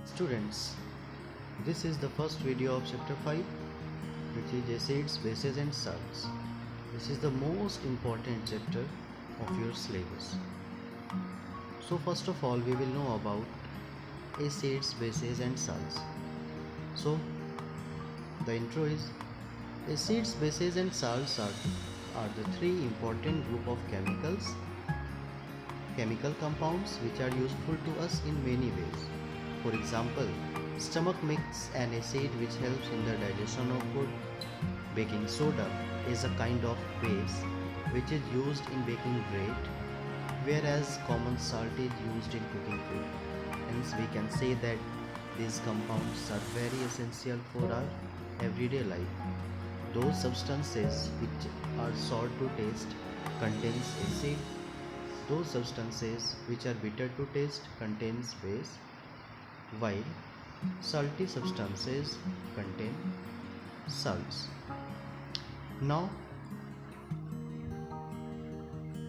Students, this is the first video of chapter 5, which is acids, bases and salts. This is the most important chapter of your syllabus. So first of all, we will know about acids, bases and salts. So the intro is acids, bases and salts are the three important group of chemical compounds which are useful to us in many ways. For example, stomach makes an acid which helps in the digestion of food. Baking soda is a kind of base which is used in baking bread, whereas common salt is used in cooking food. Hence we can say that these compounds are very essential for our everyday life. Those substances which are sour to taste contains acid. Those substances which are bitter to taste contains base, while salty substances contain salts. Now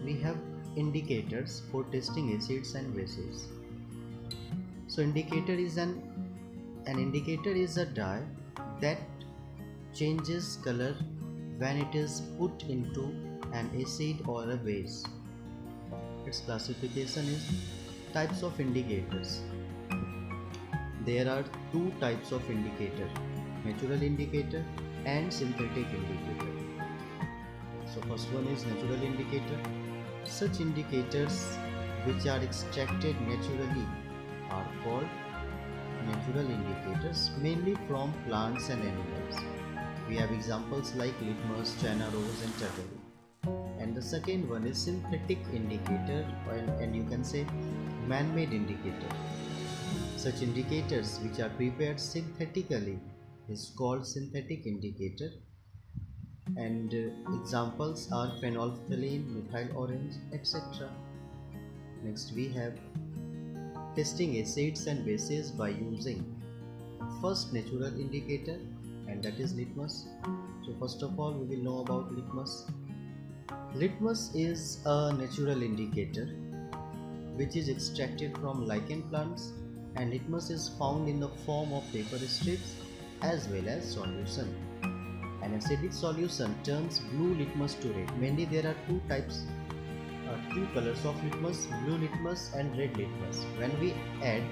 we have indicators for testing acids and bases. So indicator is an indicator is a dye that changes color when it is put into an acid or a base. Its classification is types of indicators. There are two types of indicator, natural indicator and synthetic indicator. So first one is natural indicator. Such indicators which are extracted naturally are called natural indicators, mainly from plants and animals. We have examples like litmus, China rose and turmeric. And the second one is synthetic indicator, and you can say man-made indicator. Such indicators which are prepared synthetically is called synthetic indicator, and examples are phenolphthalein, methyl orange, etc. Next we have testing acids and bases by using first natural indicator, and that is litmus. So first of all we will know about litmus. Litmus is a natural indicator which is extracted from lichen plants, and litmus is found in the form of paper strips as well as solution. An acidic solution turns blue litmus to red. Mainly there are two colors of litmus, blue litmus and red litmus. When we add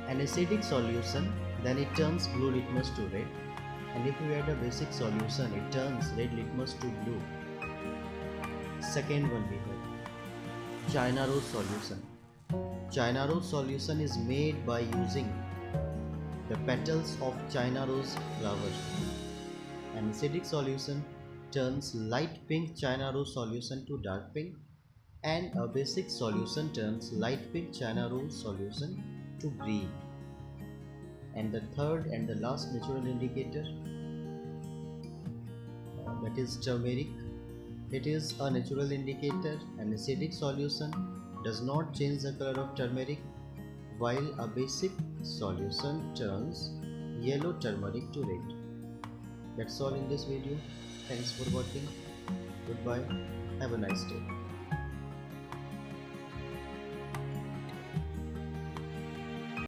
an acidic solution, then it turns blue litmus to red, and if we add a basic solution, it turns red litmus to blue. Second one we have China rose solution. China rose solution is made by using the petals of China rose flower. An acidic solution turns light pink China rose solution to dark pink, and a basic solution turns light pink China rose solution to green. And the third and the last natural indicator, that is turmeric. It is a natural indicator. An acidic solution does not change the color of turmeric, while a basic solution turns yellow turmeric to red. That's all in this video. Thanks for watching. Goodbye. Have a nice day.